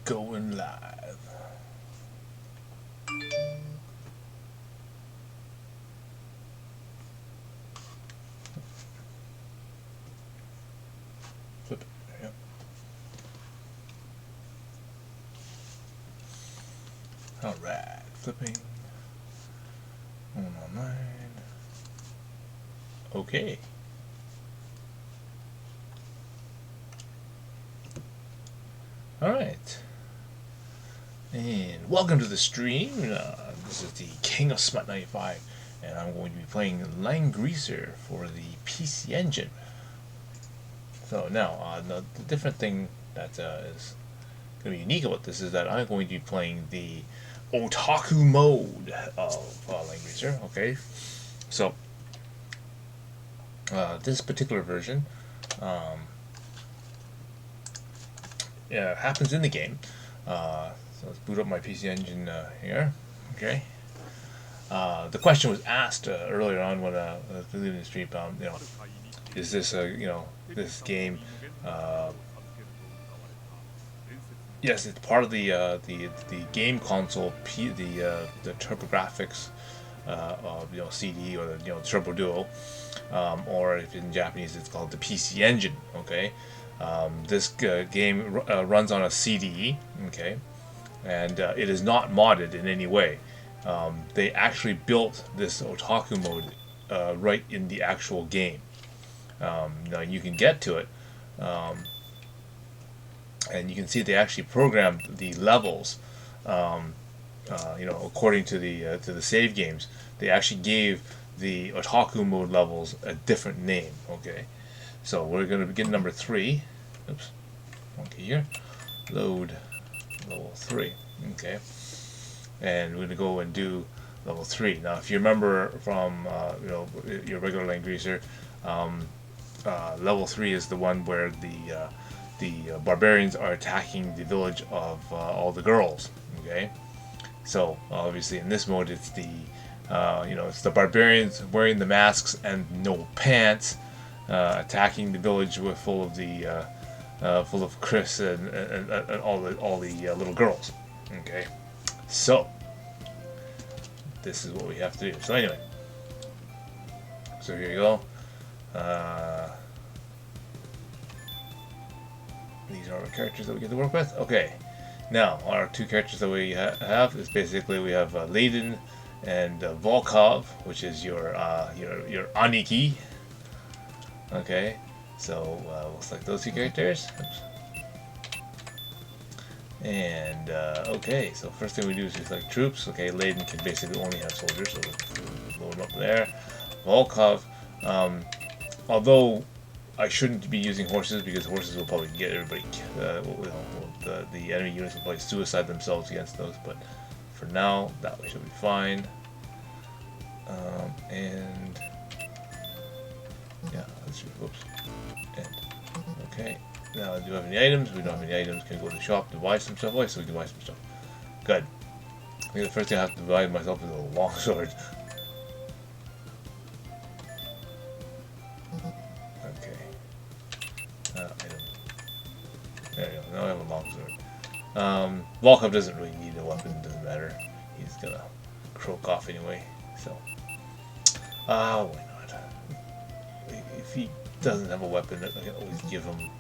Going live. Flip it. Yep. Alright, flipping. Online. Okay. Alright. And welcome to the stream. This is the King of Smut 95, and I'm going to be playing Langrisser for the PC Engine. So now, the different thing that is going to be unique about this is that I'm going to be playing the Otaku mode of Langrisser. Okay, so this particular version happens in the game. So let's boot up my PC Engine here. Okay. The question was asked earlier on when I was leaving the stream. Is this this game? Yes, it's part of the game console, the TurboGrafx of CD, or the Turbo Duo, or if in Japanese it's called the PC Engine. Okay. This game runs on a CD. Okay. And it is not modded in any way. They actually built this Otaku mode right in the actual game. Now you can get to it, and you can see they actually programmed the levels. According to the save games, they actually gave the Otaku mode levels a different name. Okay, so we're going to begin number 3. Oops, monkey here. Load level 3. Okay, and we're going to go and do level 3. Now, if you remember from your regular Langrisser, level 3 is the one where the barbarians are attacking the village of all the girls. Okay, so obviously in this mode it's it's the barbarians wearing the masks and no pants, attacking the village with full of Chris and all the little girls. Okay, so this is what we have to do. So anyway, so here you go. These are our characters that we get to work with. Okay, now our two characters that we have is basically we have Leiden and Volkov, which is your Aniki. Okay, so we'll select those two characters. Oops. And okay, so first thing we do is we select troops. Okay, Leiden can basically only have soldiers, so we'll load them up there. Volkov, although I shouldn't be using horses because horses will probably get everybody. The enemy units will probably suicide themselves against those, but for now that should be fine. And yeah, let's see. Whoops. And okay. Now, do we have any items? We don't have any items. Can we go to the shop to buy some stuff? Oh, so we can buy some stuff. Good. I think the first thing I have to buy myself is a longsword. Okay. Item. There you go. Now I have a longsword. Volkov doesn't really need a weapon. Doesn't matter. He's gonna croak off anyway. So, why not? If he doesn't have a weapon, I can always give him.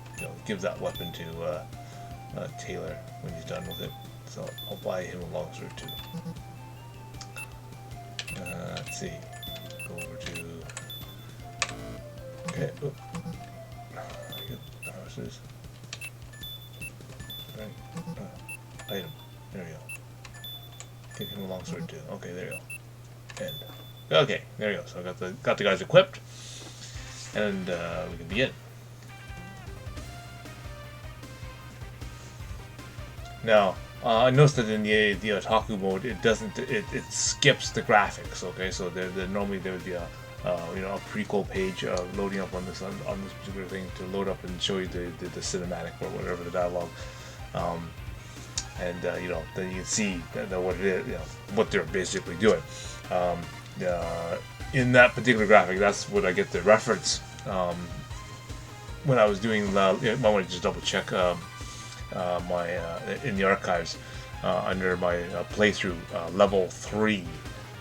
Give that weapon to Taylor when he's done with it. So I'll buy him a longsword too. Let's see. Go over to. Okay. Oh. Horses. Right. Item. There we go. Give him a longsword too. Okay, there you go. And okay, there you go. So I got the guys equipped, and we can begin. Now, I noticed that in the Otaku mode, it skips the graphics. Okay, so normally there would be a prequel page loading up on this particular thing to load up and show you the cinematic or whatever the dialogue, and then you can see what it is, what they're basically doing. In that particular graphic, that's what I get the reference when I was doing. I want to just double check. in the archives under my playthrough level 3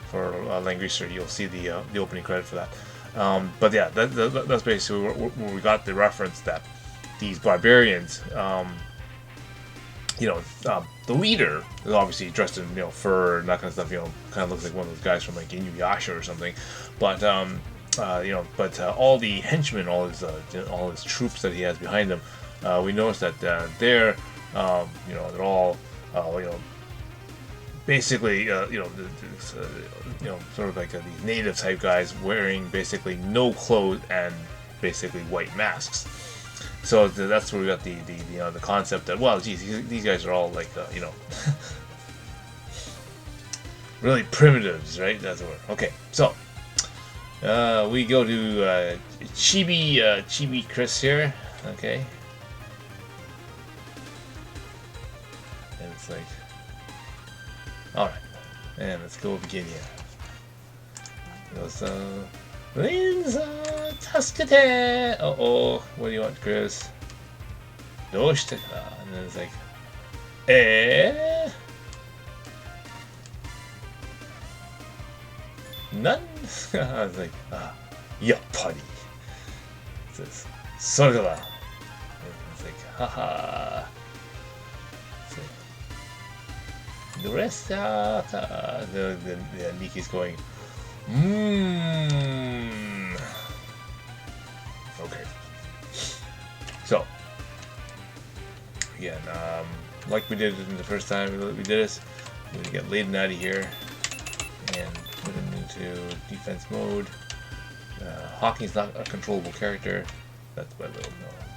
for Langrisser. You'll see the opening credit for that. But yeah, that's basically where we got the reference that these barbarians, the leader is obviously dressed in fur and that kind of stuff. Kind of looks like one of those guys from like Inuyasha or something. But all the henchmen, all his troops that he has behind him, we notice that they're all basically sort of like these native type guys wearing basically no clothes and basically white masks. So that's where we got the concept that, well, geez, these guys are all like really primitives, right? That's the word. Okay, so we go to Chibi Chris here. Okay, and it's like, all right, and let's go begin here. It goes, Linza Tascate! Uh-oh, what do you want, Chris? Doshitaka. And then it's like, None? I was like, yappari. It says, Sorgala. And it's like, haha. It's like, Doresta. The Niki's going, Okay. So, again, like we did in the first time we did this, we're going to get Layden out of here and put him into defense mode. Hawking's not a controllable character. That's my little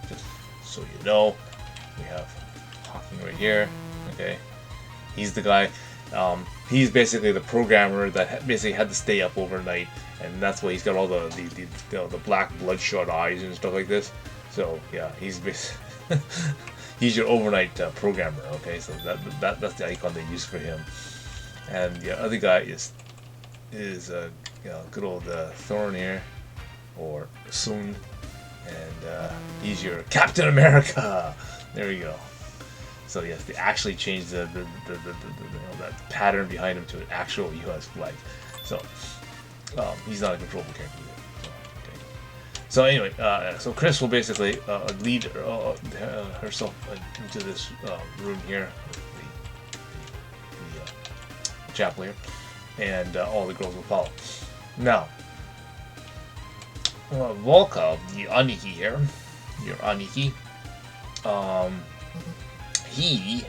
just so you know. We have Hawking right here. Okay. He's the guy. He's basically the programmer that basically had to stay up overnight, and that's why he's got all the black bloodshot eyes and stuff like this. So yeah, he's he's your overnight programmer. Okay, so that's the icon they use for him. And the other guy is good old Thorn here, or Sun, and he's your Captain America. There we go. So yes, they actually changed the that pattern behind him to an actual U.S. flag. So he's not a controllable character either. So anyway, so Chris will basically lead herself into this room here, the chapel here, and all the girls will follow. Now, Volka, the Aniki here, your Aniki, he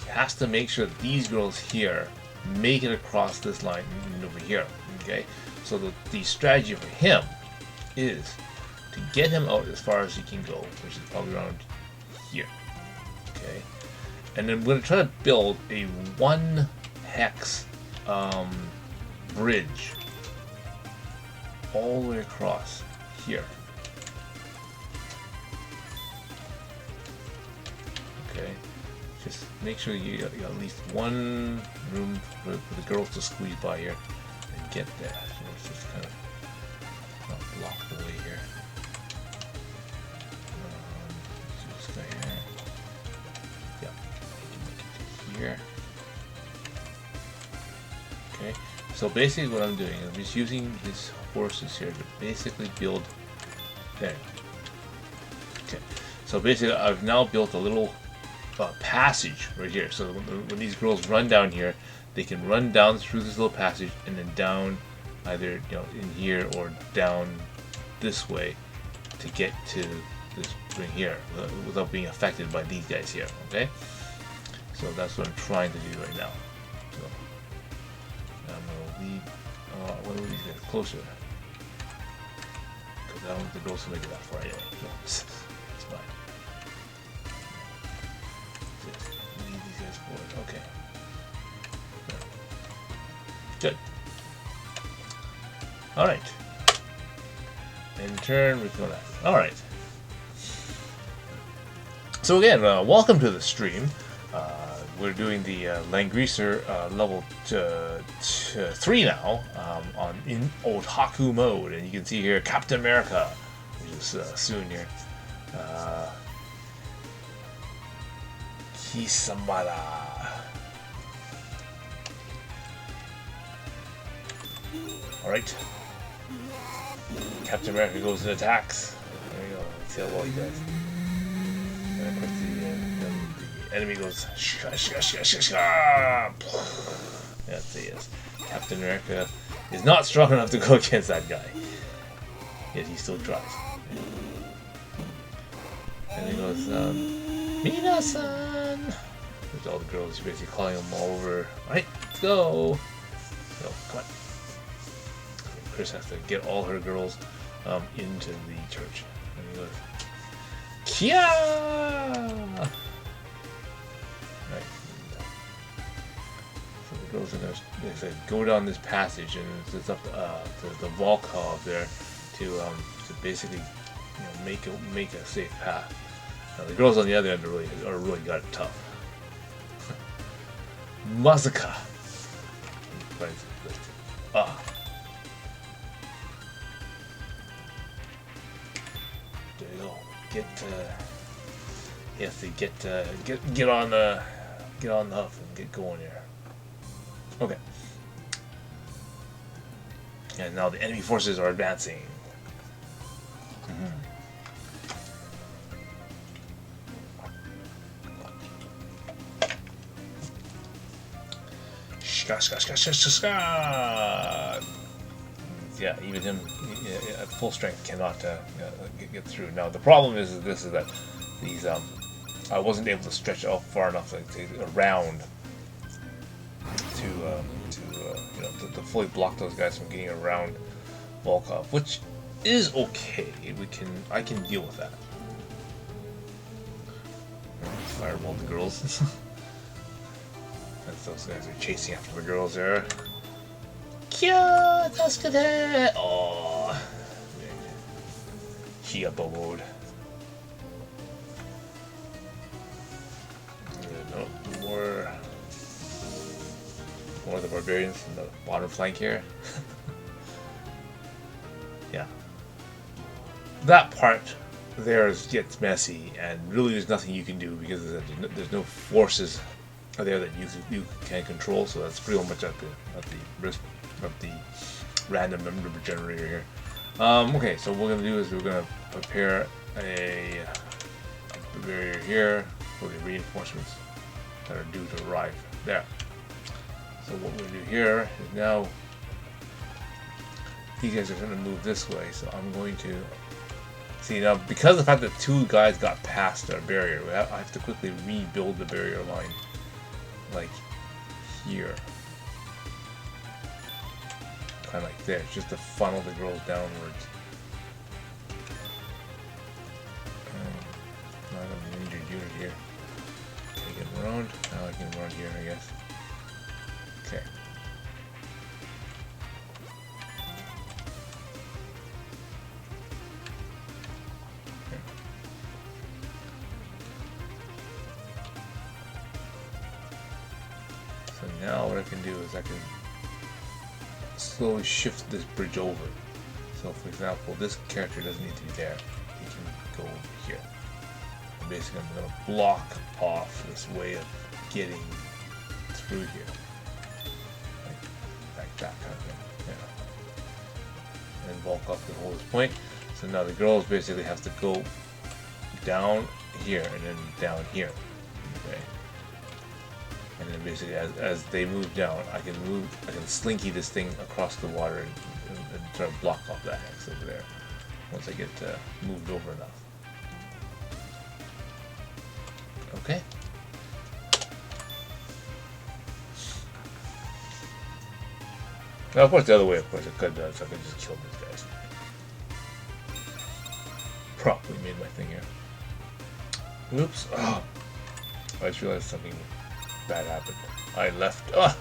has to make sure that these girls here make it across this line and over here. Okay, so the strategy for him is to get him out as far as he can go, which is probably around here. Okay, and then we're going to try to build a 1 hex bridge all the way across here. Okay, just make sure you got at least one room for the girls to squeeze by here and get there. So it's just kind of not blocked the way here. This guy here. Yeah, make it here. Okay, so basically what I'm doing is I'm just using these horses here to basically build there. Okay, so basically I've now built a little passage right here, so when these girls run down here, they can run down through this little passage and then down either in here or down this way to get to this ring here without being affected by these guys here. Okay, so that's what I'm trying to do right now. So I'm gonna lead one of these guys closer because I don't want the girls to make it that far anyway. So it's fine. Lead these guys forward. Okay. Good. Alright. In turn, we go that. Alright. So again, welcome to the stream. We're doing the Langrisser level 3 now in Otaku mode. And you can see here Captain America, which is soon here. Hisamada. Alright. Captain America goes and attacks. There you go. Let's see how well he does. And of course the enemy goes shka shka shka shka shka. That's it, yes. Captain America is not strong enough to go against that guy. Yet he still tries. And he goes, Mina-san! There's all the girls, he's basically calling them all over. Alright, let's go! So, come on. Chris has to get all her girls into the church. And he goes, Kia! Right. So the girls are going to go down this passage, and it's up to the Volkov there to basically make a safe path. Now the girls on the other end are really got it tough. Mazaka. There you go. You have to get on the huff and get going here. Okay. And now the enemy forces are advancing. Yeah, even him at full strength cannot get through. Now the problem is that these I wasn't able to stretch out far enough around to fully block those guys from getting around Volkov, which is okay. I can deal with that. Fireball the girls. As those guys are chasing after the girls there. Kya Taskate! Oh, he up a load. No more of the barbarians in the bottom flank here. Yeah, that part there gets messy, and really there's nothing you can do because there's no forces there that you can control. So that's pretty much at the risk of the random number generator here. Okay, so what we're gonna do is we're gonna prepare a barrier here for the reinforcements that are due to arrive there. So what we're gonna do here is now these guys are gonna move this way. So I'm going to see now, because of the fact that two guys got past our barrier, I have to quickly rebuild the barrier line like here. Kind of like this, just to funnel the girls downwards. Now I got an injured unit here. Can I get him around? Now I can get him around here, I guess. Okay. So now what I can do is I can slowly shift this bridge over. So for example, this character doesn't need to be there. He can go over here. And basically I'm going to block off this way of getting through here. Like that kind of thing. Yeah. And Volkov can hold this point. So now the girls basically have to go down here and then down here. Okay. And then basically, as they move down, I can slinky this thing across the water and try to block off that hex over there. Once I get moved over enough. Okay. Now, of course, the other way, of course, I could just kill these guys. Probably made my thing here. Oops. Oh. I just realized something bad happened. I left. Oh.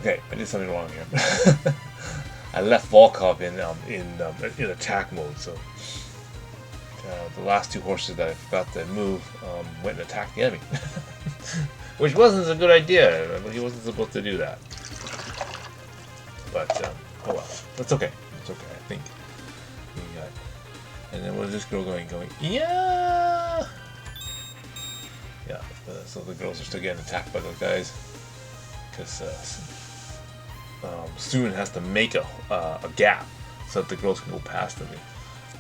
Okay, I did something wrong here. I left Volkov in attack mode, so the last two horses that I forgot to move went and attacked the enemy, which wasn't a good idea. He wasn't supposed to do that. But oh well, that's okay. It's okay. I think we got. And then what is this girl going? Yeah. Yeah. So the girls are still getting attacked by those guys because Soon has to make a gap so that the girls can go past them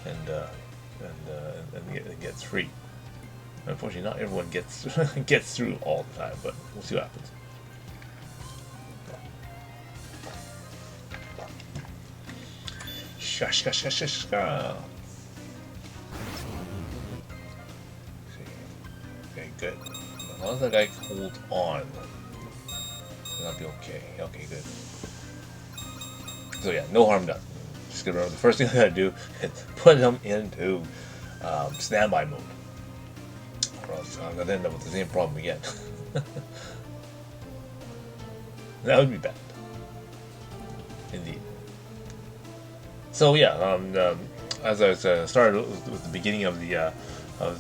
and get free. Unfortunately, not everyone gets gets through all the time, but we'll see what happens. Shashka. Okay, good. As long as that guy holds on, that'll be okay. Okay, good. So yeah, no harm done. Just gonna remember the first thing I gotta do is put him into standby mode. Or else I'm gonna end up with the same problem again. That would be bad. Indeed. So yeah, as I was started with the beginning of the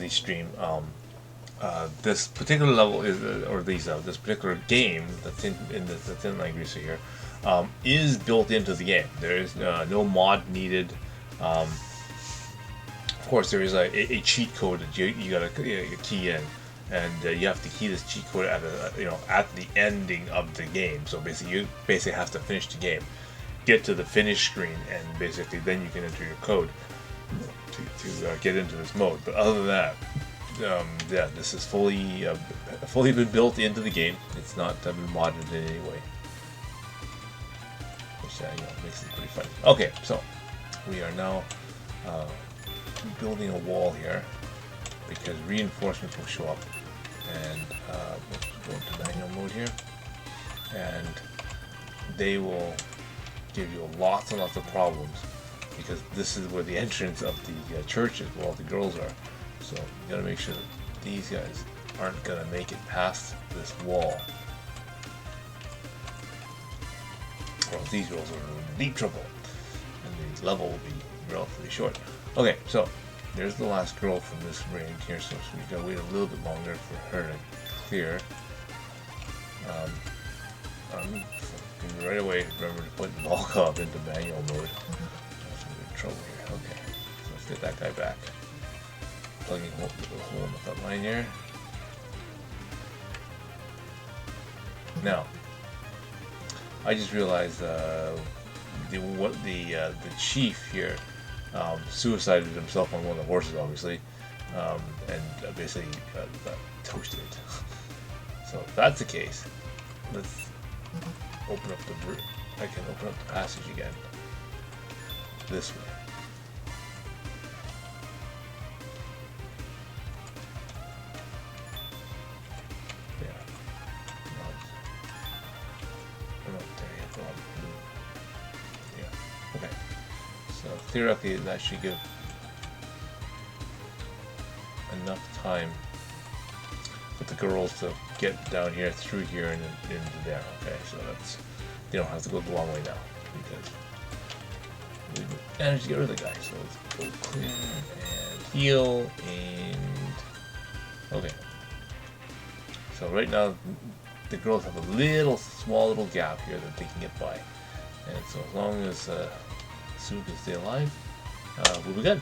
stream, this particular level is, this particular game that's in Langrisser here, is built into the game. There is no mod needed. Of course, there is a cheat code that you gotta key in, and you have to key this cheat code at at the ending of the game. So basically, you have to finish the game, get to the finish screen, and basically then you can enter your code to get into this mode. But other than that, yeah, this is fully been built into the game. It's not been modded in any way, which makes it pretty fun. Okay, so we are now building a wall here because reinforcements will show up, and we'll go into manual mode here, and they will give you lots and lots of problems because this is where the entrance of the church is, where all the girls are. So you gotta make sure that these guys aren't gonna make it past this wall, or else these girls are in deep trouble, and the level will be relatively short. Okay, so there's the last girl from this range here, so we gotta wait a little bit longer for her to clear. Right away, remember to put Volkov into manual mode. That's gonna be in trouble here. Okay, so let's get that guy back. Plugging a hole in the front line here. Now, I just realized the chief here suicided himself on one of the horses, obviously, and basically got toasted. So if that's the case, let's open up I can open up the passage again. This way. Yeah. We're not there yet. Yeah. Okay. So theoretically, that should give enough time for the girls to get down here, through here, and into there. Okay, so they don't have to go the long way now because we managed to get rid of the guy. So let's go clear and heal, and okay. So right now the girls have a small little gap here that they can get by, and so as long as Sue can stay alive, we'll be good.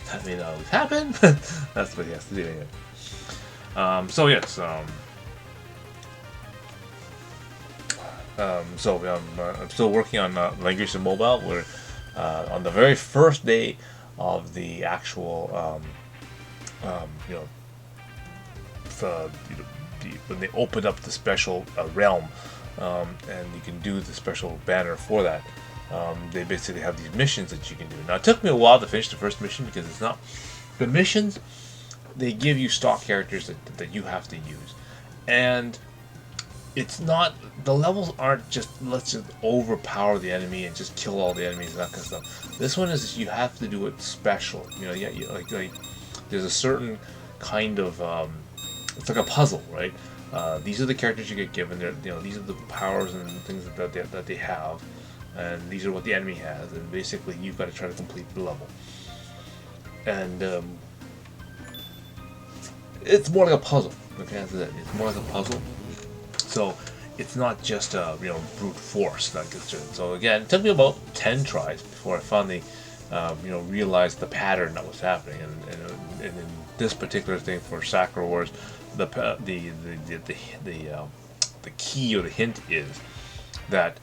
That may not always happen, but that's what he has to do anyway. So yes, so I'm still working on Langrisser Mobile. We're on the very first day of the actual, when they open up the special realm, and you can do the special banner for that. They basically have these missions that you can do. Now it took me a while to finish the first mission because it's not the missions. They give you stock characters that you have to use, and it's not, the levels aren't just let's just overpower the enemy and just kill all the enemies and that kind of stuff. This one is you have to do it special. Like there's a certain kind of it's like a puzzle, right? These are the characters you get given. These are the powers and things that they have, and these are what the enemy has, and basically you've got to try to complete the level. And it's more like a puzzle. Okay, that's it. It's more like a puzzle. So it's not just brute force like it's. So again, it took me about 10 tries before I finally realized the pattern that was happening. And in this particular thing for Sakura Wars, the key or the hint is that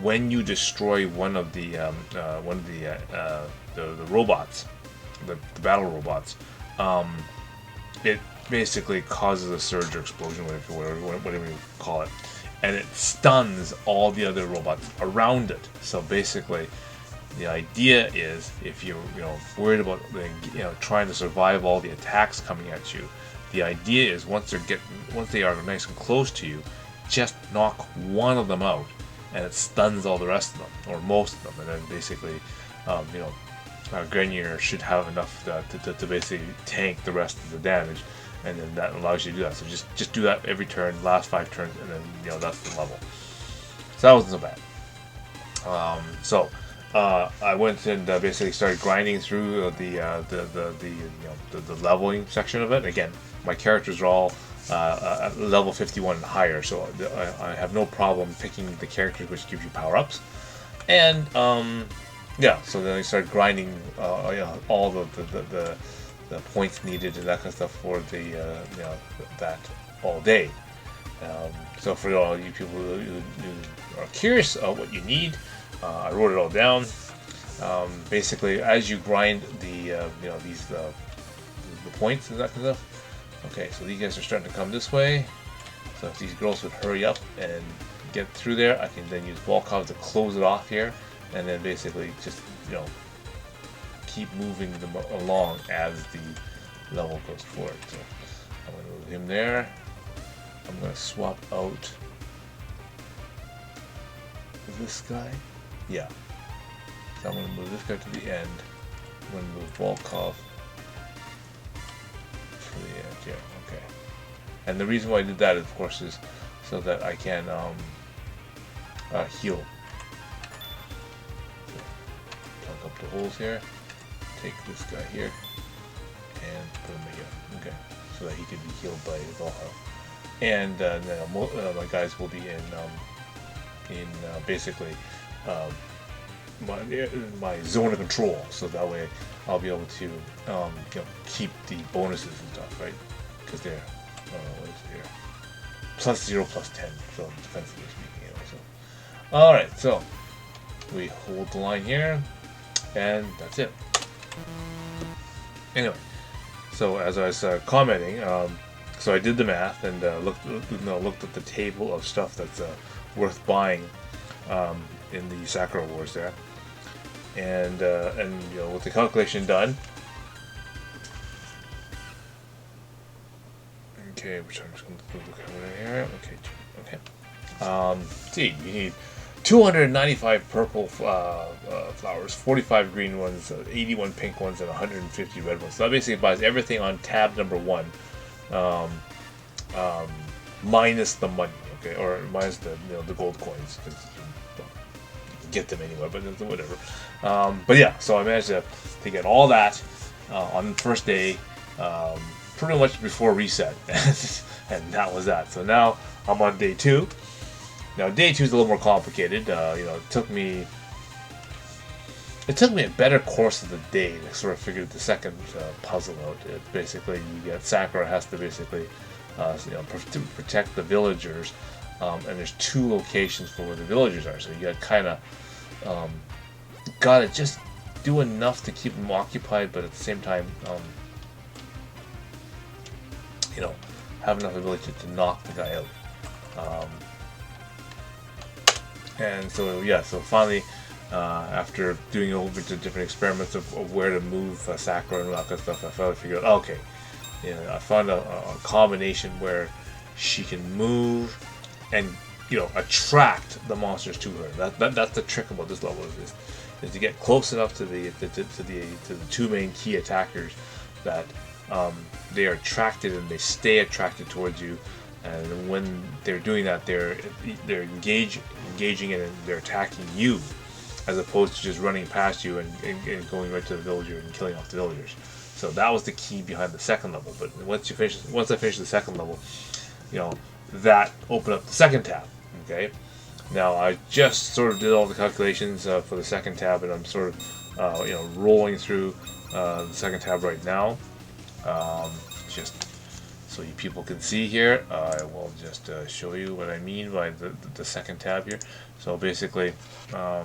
when you destroy one of the the robots, the battle robots, it basically causes a surge or explosion, whatever you call it, and it stuns all the other robots around it. So basically, the idea is if you're worried about trying to survive all the attacks coming at you, the idea is once they are nice and close to you, just knock one of them out, and it stuns all the rest of them or most of them, and then basically, Grenier should have enough to basically tank the rest of the damage, and then that allows you to do that. So just do that every turn, last 5 turns, and then that's the level. So that wasn't so bad. I went and basically started grinding through the leveling section of it. Again, my characters are all at level 51 and higher, so I have no problem picking the characters which gives you power ups. And so then I started grinding all the points needed and that kind of stuff for that all day. So for all you people who are curious what you need, I wrote it all down. Basically, as you grind the points and that kind of stuff. Okay, so these guys are starting to come this way. So if these girls would hurry up and get through there, I can then use Volkov to close it off here, and then basically just keep moving them along as the level goes forward. So I'm going to move him there. I'm going to swap out this guy. Yeah. So I'm going to move this guy to the end. I'm going to move Volkov to the edge. Yeah, okay. And the reason why I did that, of course, is so that I can heal. So, plug up the holes here. Take this guy here and put him again. Okay, so that he can be healed by his all health. And then my guys will be in basically my zone of control, so that way I'll be able to keep the bonuses and stuff, right? Because they're what is it here? +0, +10, so defensively speaking, anyway. So, all right, so we hold the line here, and that's it. Anyway, so as I was commenting, so I did the math and looked at the table of stuff that's worth buying in the Sakura Wars there, and with the calculation done. Okay, which I'm just going to look over here. Okay. See, you need 295 purple flowers, 45 green ones, 81 pink ones, and 150 red ones. So that basically buys everything on tab number 1, minus the money, okay, or minus the gold coins, because you can get them anyway, but whatever. But yeah, so I managed to get all that on the first day, pretty much before reset, and that was that. So now I'm on day 2. Now day 2 is a little more complicated. It took me a better course of the day to sort of figure the second puzzle out. Basically, you get Sakura has to basically protect the villagers, and there's 2 locations for where the villagers are. So you got kind of gotta just do enough to keep them occupied, but at the same time, have enough ability to knock the guy out. And so so finally, after doing a whole bunch of different experiments of where to move Sakura and all that kind of stuff, I finally figured out, okay, I found a combination where she can move and attract the monsters to her. That's the trick about this level is to get close enough to the 2 main key attackers that they are attracted and they stay attracted towards you. And when they're doing that, they're engaging and they're attacking you, as opposed to just running past you and going right to the villager and killing off the villagers. So that was the key behind the second level. But once I finished the second level, that opened up the second tab. Okay. Now I just sort of did all the calculations for the second tab, and I'm sort of rolling through the second tab right now. Just so you people can see here, I will just show you what I mean by the second tab here. So basically, I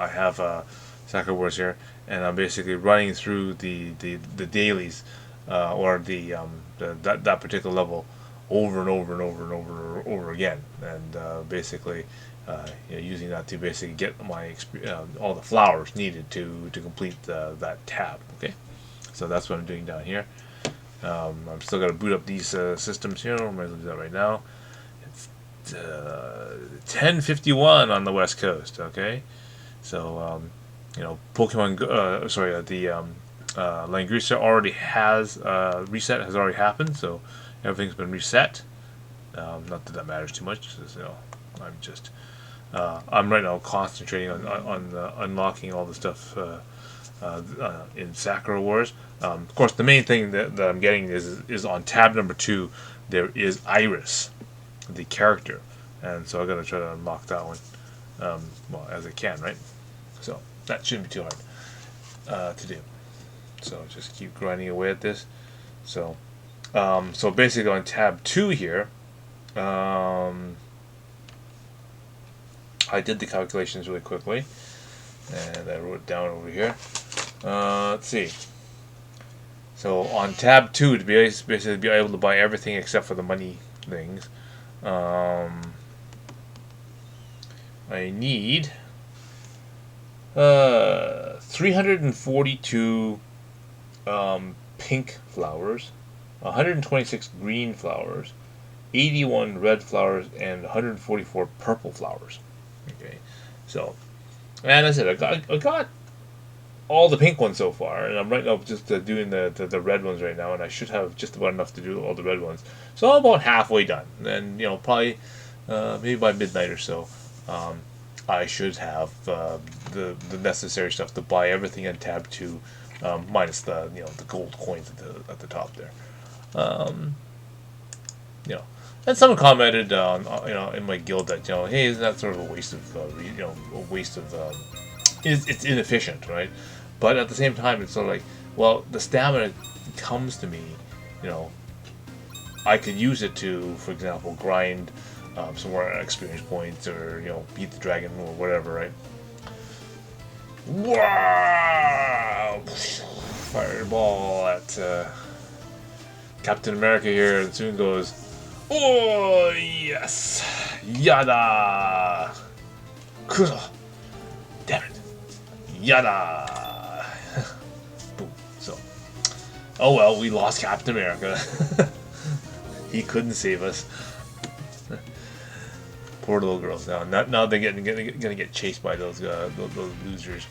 have Sakura Wars here, and I'm basically running through the dailies, or that particular level over and over and over and over again, and basically using that to basically get my all the flowers needed to complete that tab. Okay, so that's what I'm doing down here. I'm still got to boot up these systems here. I'm going to do that right now. It's 10:51 on the West Coast. Okay, so Pokemon. The Langrisser already has reset has already happened. So everything's been reset. Not that that matters too much. Because, I'm just I'm right now concentrating on unlocking all the stuff in Sakura Wars. Of course, the main thing that I'm getting is on tab number 2. There is Iris, the character, and so I gotta try to unlock that one. Well, as I can, right? So that shouldn't be too hard to do. So just keep grinding away at this. So basically on tab 2 here, I did the calculations really quickly, and I wrote it down over here. Let's see. So on tab 2, to basically be able to buy everything except for the money things, I need 342 pink flowers, 126 green flowers, 81 red flowers, and 144 purple flowers. Okay, so, and I said I got all the pink ones so far, and I'm right now just doing the red ones right now, and I should have just about enough to do all the red ones. So I'm about halfway done, and probably maybe by midnight or so, I should have the necessary stuff to buy everything in tab 2, minus the the gold coins at the top there. And someone commented on in my guild that hey, isn't that sort of a waste of it's inefficient, right? But at the same time, it's sort of like, well, the stamina comes to me, I could use it to, for example, grind some more experience points, or beat the dragon or whatever, right? Wow! Fireball at Captain America here, and soon goes, oh yes, yada, Kuro, damn it, yada. Boom. So, oh well, we lost Captain America. He couldn't save us. Poor little girls. Now they're gonna get chased by those losers.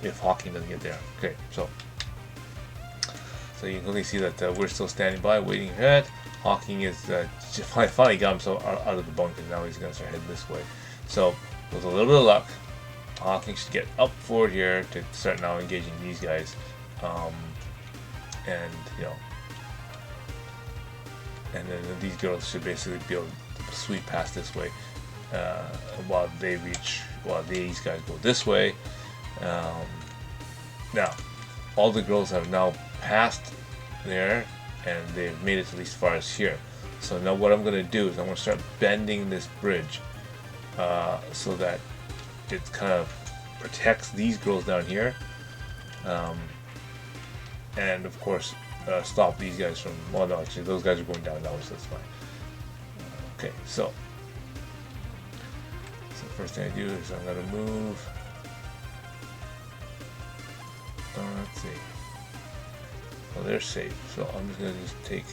If Hawking doesn't get there. Okay, so you can clearly see that we're still standing by, waiting ahead. Hawking is finally got himself out of the bunk, and now he's gonna start heading this way. So with a little bit of luck, Hawking should get up forward here to start now engaging these guys, and and then these girls should basically be able to sweep past this way, while these guys go this way. Now, all the girls have now passed there, and they've made it at least as far as here. So now what I'm going to do is I'm going to start bending this bridge, so that it kind of protects these girls down here, and of course stop these guys from, well no, actually those guys are going down now, so that's fine. Okay, so first thing I do is I'm going to move, let's see, well they're safe, so I'm just going to take,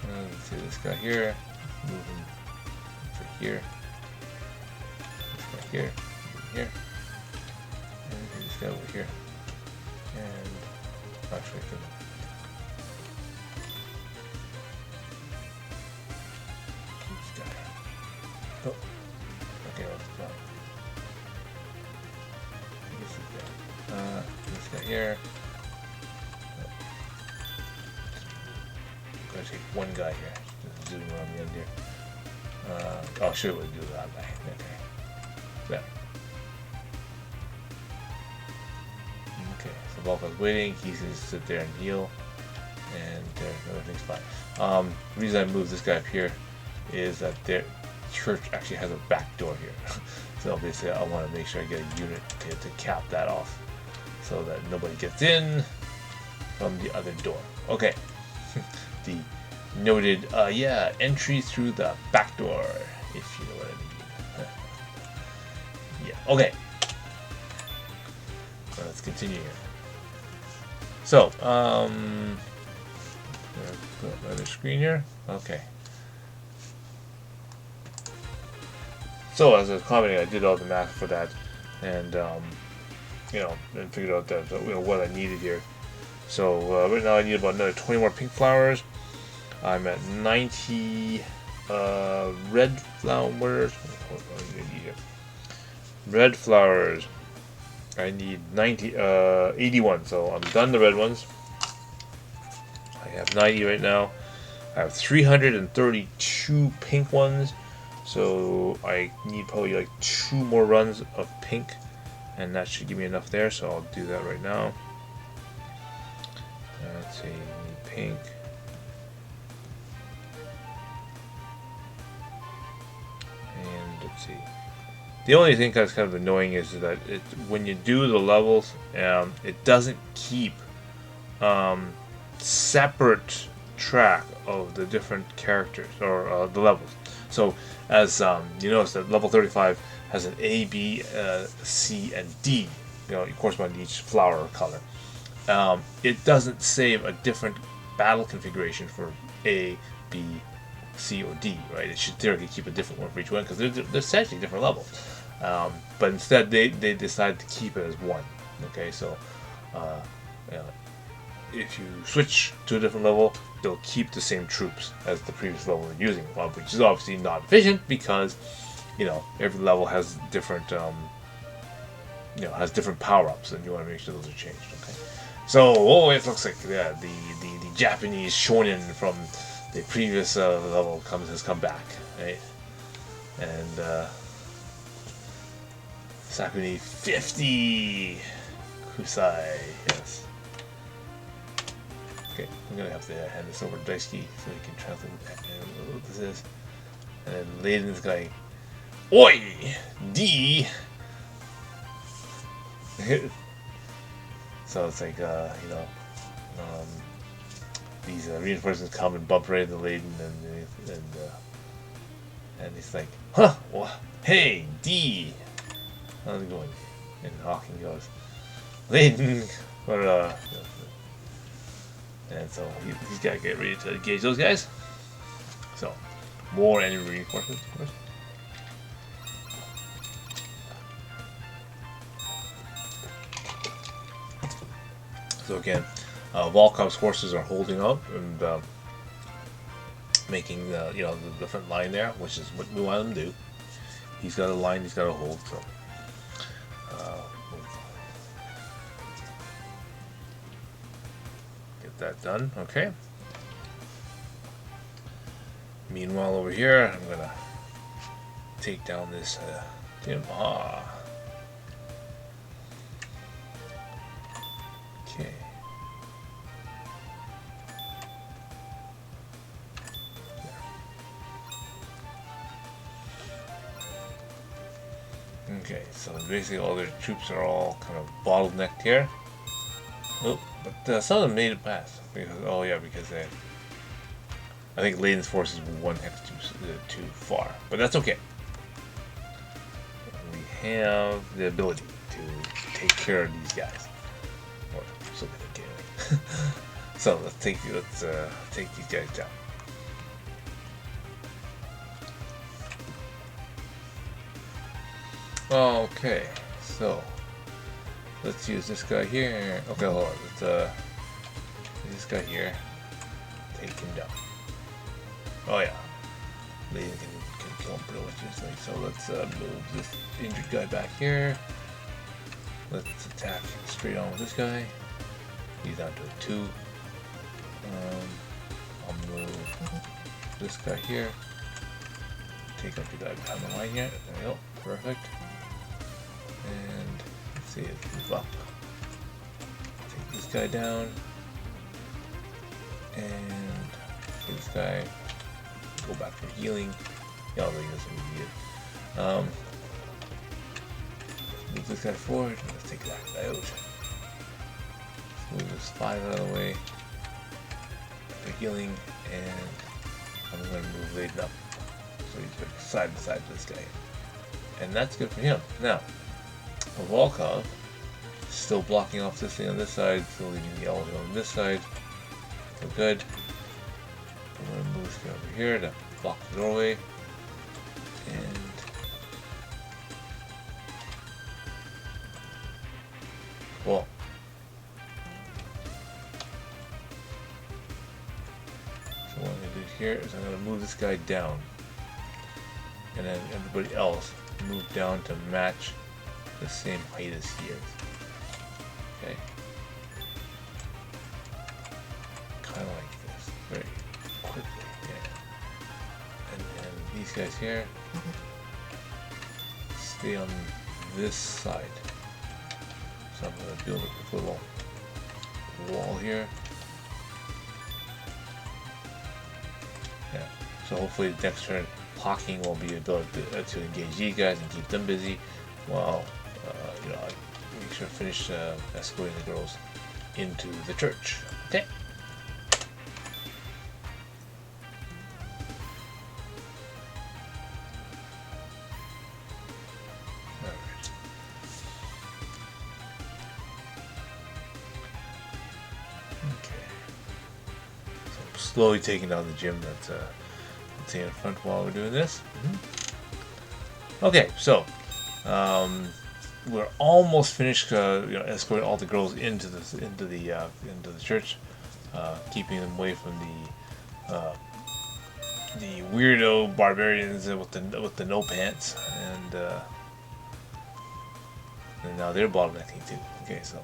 let's see, this guy here, move him to here, this guy here, here, and this guy over here, and actually I can this guy. Oh, okay, let's go. This guy here. I'm gonna take one guy here. Just zoom around the end here. I'll show you what to do with that guy. Okay. There. Okay, so Volka's waiting. He's gonna sit there and heal, and everything's fine. The reason I moved this guy up here is that their church actually has a back door here. So obviously I want to make sure I get a unit to cap that off, so that nobody gets in from the other door. Okay. The noted, yeah, entry through the back door, if you know what I mean. Yeah, okay. Let's continue here. So, put up another screen here. Okay. So, as I was commenting, I did all the math for that, and you know, and figured out that what I needed here. So right now I need about another 20 more pink flowers. I'm at 90 red flowers. Red flowers. I need 81. So I'm done the red ones. I have 90 right now. I have 332 pink ones. So I need probably like 2 more runs of pink, and that should give me enough there. So I'll do that right now. Let's see, pink. And let's see. The only thing that's kind of annoying is that when you do the levels, it doesn't keep separate track of the different characters or the levels. So as you notice that level 35 has an A, B, C, and D, corresponding to each flower color. It doesn't save a different battle configuration for A, B, C, or D, right? It should theoretically keep a different one for each one because they're essentially different levels. But instead, they decide to keep it as one. Okay, so if you switch to a different level, they'll keep the same troops as the previous level they're using, which is obviously not efficient because every level has different different power-ups, and you want to make sure those are changed. Okay. So, it looks like the Japanese shonen from the previous level has come back, right? And Sakuni 50 Kusai, yes. Okay, I'm gonna have to hand this over to Daisuke so he can translate what this is. And then Leiden's going, Oi! D! So it's like, these reinforcements come and bump right into Leiden, and he's like, huh, well, hey, D! How's it going? And Hawking goes, Leiden, what, and so he's got to get ready to engage those guys. So, more enemy reinforcements, of course. So again, Volkov's forces are holding up and making the front line there, which is what we want him to do. He's got a line he's got to hold. So get that done. Okay. Meanwhile, over here, I'm gonna take down this Tim. Okay. Okay, so basically all their troops are all kind of bottlenecked here. Oh, but some of them made it past. Because I think Leiden's forces were one hex too far, but that's okay. We have the ability to take care of these guys. Or so we think, anyway. So let's take these guys down. Okay, so let's use this guy here. Okay, hold on. Let's this guy here. Take him down. Oh yeah, Leiden can kill him pretty much instantly. So let's move this injured guy back here. Let's attack straight on with this guy. He's down to a 2. I'll move this guy here. Take up the guy behind the line here. There we go. Perfect. And let's see, let's move up. Take this guy down. And take this guy. Go back for healing. Yeah, although he doesn't really need it. Move this guy forward. Let's take that guy out. Let's move this 5 out of the way for healing, and I'm going to move Layden up. So he's like side to side to this guy. And that's good for him. Now, Volkov is still blocking off this thing on this side, still leaving the yellow on this side. We're good. I'm going to move this guy over here to block the doorway. And cool. So what I'm going to do here is I'm going to move this guy down. And then everybody else move down to match the same height as he is. Okay. Kind of like this. Very quickly. Yeah. And then these guys here stay on this side. So I'm going to build a little wall here. Yeah. So hopefully the next turn Hawking will be able to engage these guys and keep them busy while you know, I make sure to finish escorting the girls into the church. Okay. Slowly taking down the gym that's in front while we're doing this. Okay, so we're almost finished, you know, escorting all the girls into the church, keeping them away from the weirdo barbarians with the no pants, and now they're bottlenecking too. Okay, so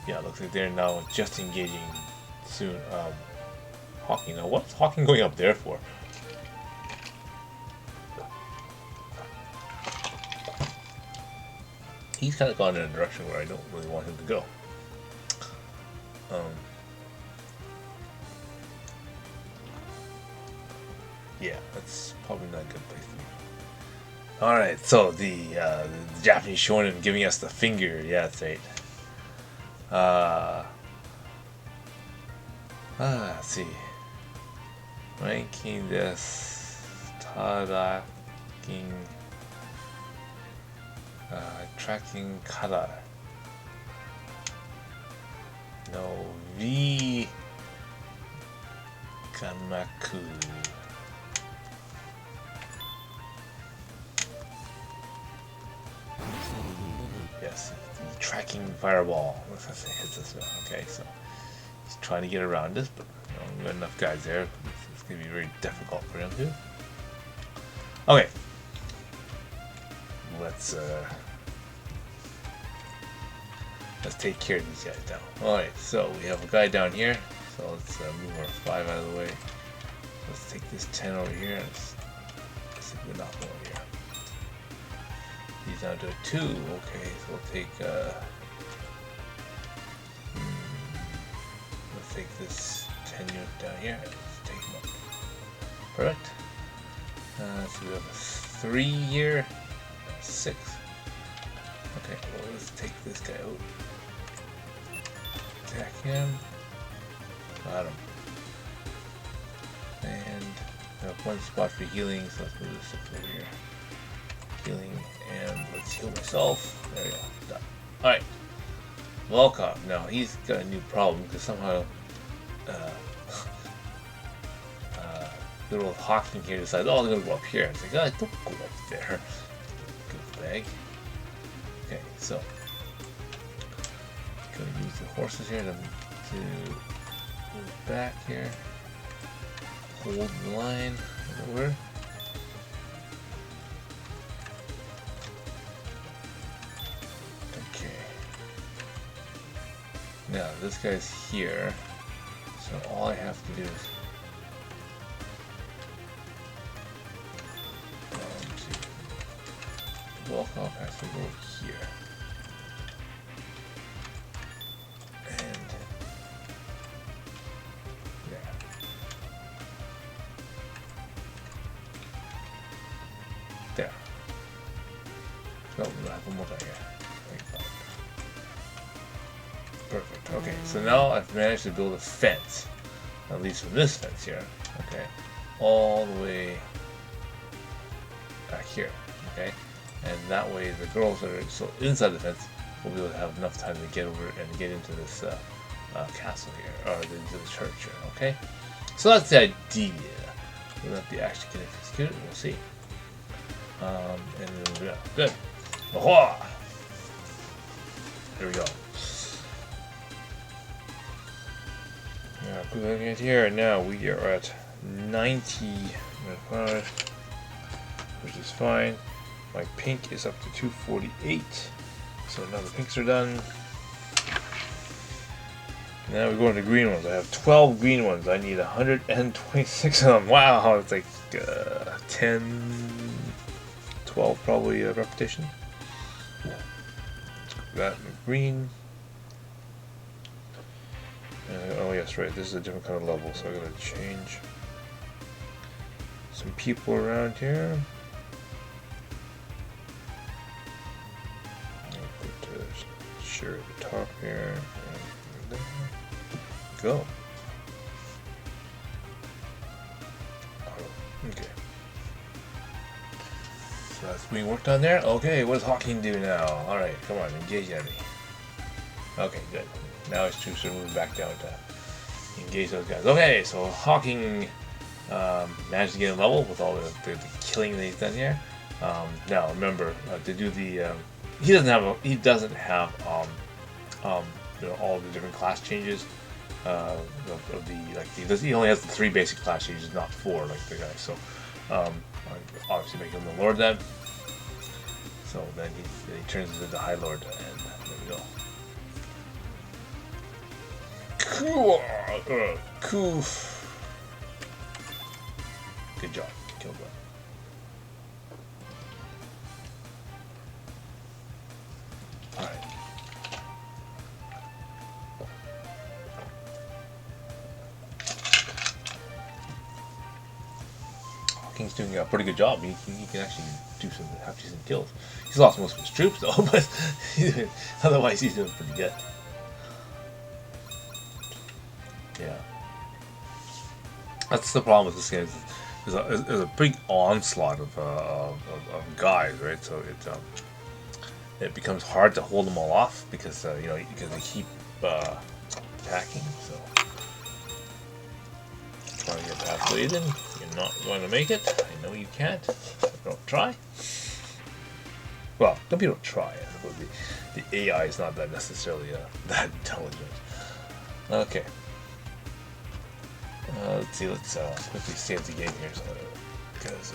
yeah, it looks like they're now just engaging soon. Hawking, now what's Hawking going up there for? He's kind of gone in a direction where I don't really want him to go. Yeah, that's probably not a good place to be. Alright, so the Japanese shonen giving us the finger. Yeah, that's right. Let's see. Ranking this tracking tracking color. No V Kamaku. Yes, the tracking fireball. Let's say hits this one. Okay, so he's trying to get around this, but you know, we've got enough guys there. It's going to be very difficult for him to. Okay. Let's take care of these guys down. Alright, so we have a guy down here. So let's move our 5 out of the way. Let's take this 10 over here. Let's see if we knock him over here. He's down to a 2. Okay, so we'll take let's take this 10 unit down here. Let's take him up. Perfect. So we have a 3 here. 6. Okay, well, let's take this guy out. Attack him. Got him. And we have 1 spot for healing, so let's move this over here. Healing, and let's heal myself. There we go. Done. Alright. Volkov. Now, he's got a new problem, because somehow little Hawking here decides, oh, they're going to go up here. It's like, oh, don't go up there. Good bag. Okay, so gonna use the horses here to move back here. Hold the line over. Okay. Now this guy's here, so all I have to do is walk call paths will go here. And yeah. There. No, we'll have one more guy here. Perfect. Okay, so now I've managed to build a fence. At least from this fence here. Okay. All the way back here. Okay. And that way the girls that are so inside the fence will be able to have enough time to get over and get into this castle here, or into the church here. Okay. So that's the idea. Whether or not they actually get executed, we'll see. And then, yeah, good. Aha! Here we go. Yeah, good at here. Now we are at 90.5, which is fine. My pink is up to 248. So now the pinks are done. Now we go into green ones. I have 12 green ones. I need 126 of them. Wow, it's like 10, 12 probably repetition. That green. Oh yes, right, this is a different kind of level, so I gotta change some people around here. I'll put share at the top here, and there. Go. Oh, okay. So that's being worked on there. Okay, what does Hawking do now? Alright, come on, engage enemy. Okay, good. Now it's true, so move back down to engage those guys. Okay, so Hawking managed to get a level with all the killing that he's done here. Now remember to do the he doesn't have you know, all the different class changes of the he only has the 3 basic class changes, not 4 like the guy. So obviously make him the Lord then. So then he turns into the High Lord, and there we go. Cool. Cool. Good job. Killed one. Alright. Hawking's doing a pretty good job. He can actually do some have decent kills. He's lost most of his troops though, but otherwise he's doing pretty good. Yeah, that's the problem with this game. There's a big onslaught of guys, right? So it becomes hard to hold them all off because you know, because they keep attacking. So trying to get past Laden, you're not going to make it. I know you can't. So don't try. Well, don't people try. I suppose the AI is not that necessarily that intelligent. Okay. Let's see, let's quickly save the game here, because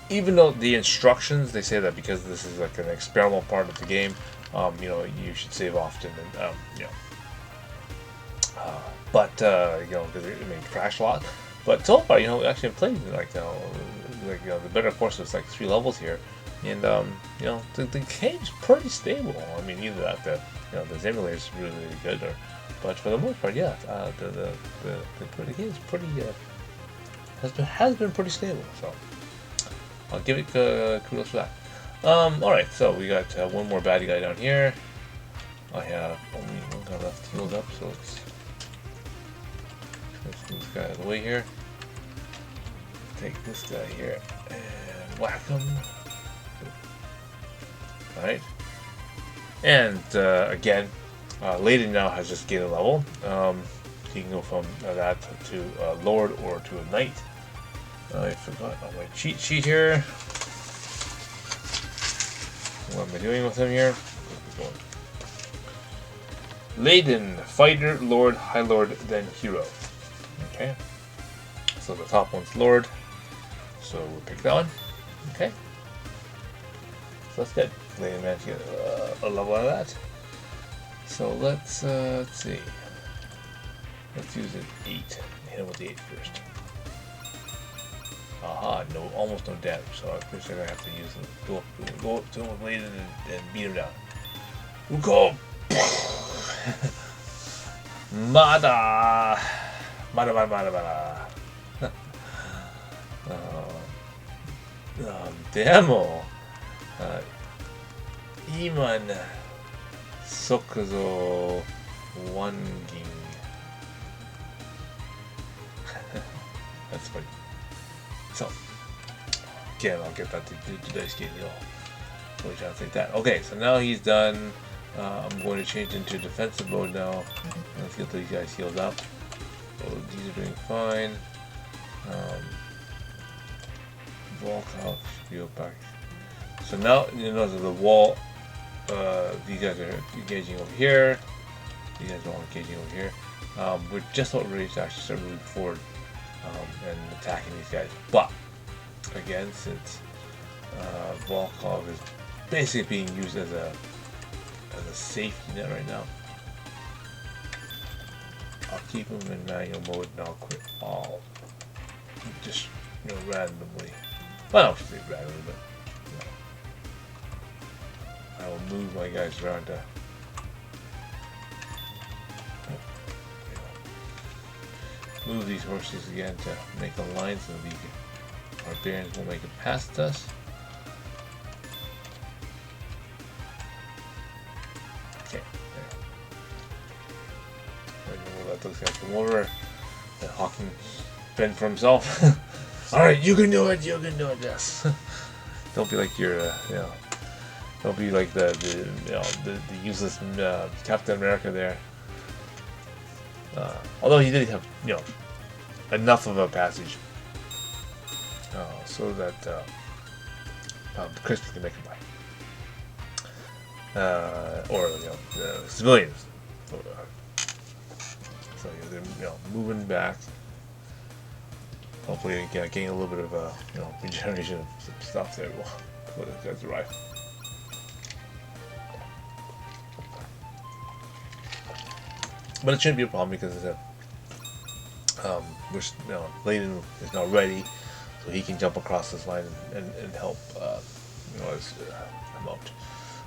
even though the instructions, they say that because this is like an experimental part of the game, you know, you should save often, and you know, but you know, because it may crash a lot. But so far, you know, actually I've played like you know, the better course was like 3 levels here, and you know, the game's pretty stable. I mean, either that, you know, the simulator is really, really good, or but for the most part, yeah, the game is pretty has been pretty stable. So I'll give it kudos for that. All right, so we got one more baddie guy down here. I have only one guy left healed up, so let's move this guy out of the way here. Take this guy here and whack him. All right, and again. Lady now has just gained a level. You can go from that to Lord or to a Knight. I forgot on my cheat sheet here. What am I doing with him here? Laden, Fighter, Lord, High Lord, then Hero. Okay. So the top one's Lord. So we'll pick that one. Okay. So that's good. Laden managed to get a level out of that. So let's see. Let's use an 8. Hit him with the 8 first. Aha, no, almost no damage. So I'm pretty sure I have to use go to him with blade and beat him down. Uko! Mada! Mada, mada, mada, mada. Demo! Iman Sokuzo Wanging. That's funny. So, again, I'll get that to today's game, y'all. Really trying to think that. Okay, so now he's done. I'm going to change into defensive mode now. Let's get these guys healed up. So these are doing fine. Volkov should be back. So now you know the wall. These guys are engaging over here. These guys are all engaging over here. We're just about ready to actually start moving forward and attacking these guys. But again, since Volkov is basically being used as a safety net right now, I'll keep him in manual mode and I'll quit all just randomly. Well, I don't say randomly, but I will move my guys around to move these horses again to make a line so the barbarians won't make it past us. Okay, there. We'll let those guys come over. Let Hawking fend for himself. Alright, you can do it, yes. Don't be like your, don't be like the useless Captain America there. Although he did have, enough of a passage so that Christmas can make him by. Or, the civilians. So they're, moving back. Hopefully, getting a little bit of regeneration of some stuff there before those guys arrive. But it shouldn't be a problem because Layden is now ready, so he can jump across this line and help him out.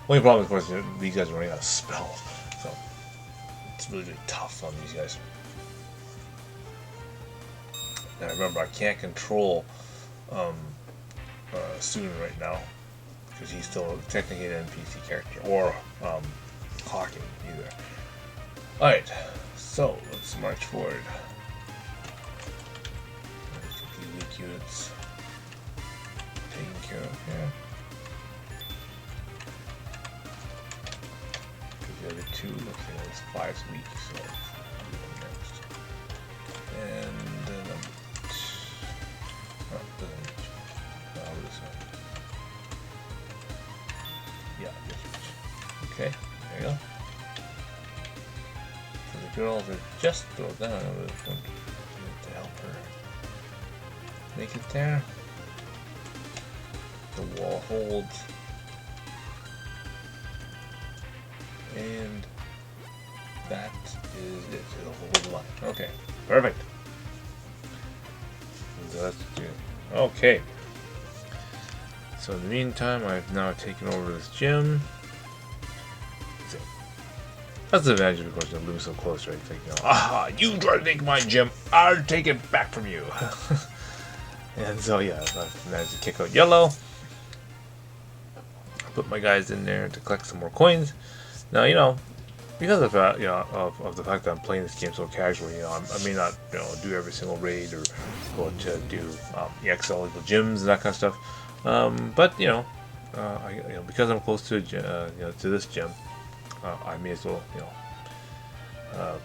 Only problem, of course, these guys are running out of spells, so it's really tough on these guys. Now remember, I can't control Soon right now because he's still technically an NPC character, or Hawking either. Alright, so let's march forward. Let's get the weak units taken care of here. Because the other two, looks like it's 5's weak, so let's do them next. And then this one. Yeah, this one. Okay, there you go. The girls are just down. I was going to help her make it there. The wall holds, and that is it. It'll hold the line. Okay, perfect. So that's good. Okay. So in the meantime, I've now taken over this gym. That's the advantage, of course, you're living so close, right? It's like, aha, you try to take my gym, I'll take it back from you. And so, yeah, I managed to kick out yellow. Put my guys in there to collect some more coins. Now, because of that, of the fact that I'm playing this game so casually, I may not, do every single raid or go to do EXL legal gyms and that kind of stuff. But because I'm close to to this gym, I may as well,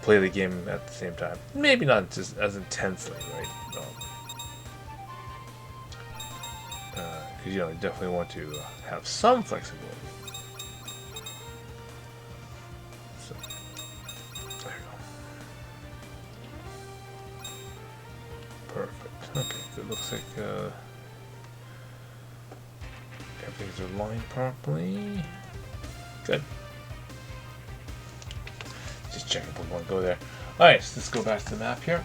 play the game at the same time. Maybe not just as intensely, right? Because I definitely want to have some flexibility. So there you go. Perfect. Okay, so it looks like everything's aligned properly. Good. Just checking if we want to go there. Alright, so let's go back to the map here.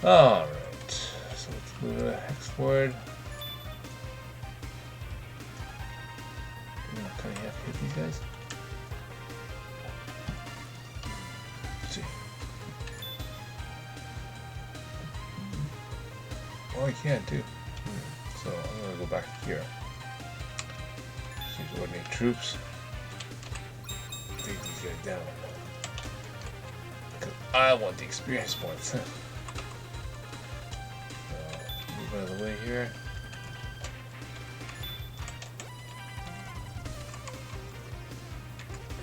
Alright, so let's move the hex forward. I'm not gonna have to hit these guys. Let's see. Oh, I can't too. So I'm gonna go back here. Use ordinate troops. Take these guys down. Because I want the experience points. So move out of the way here.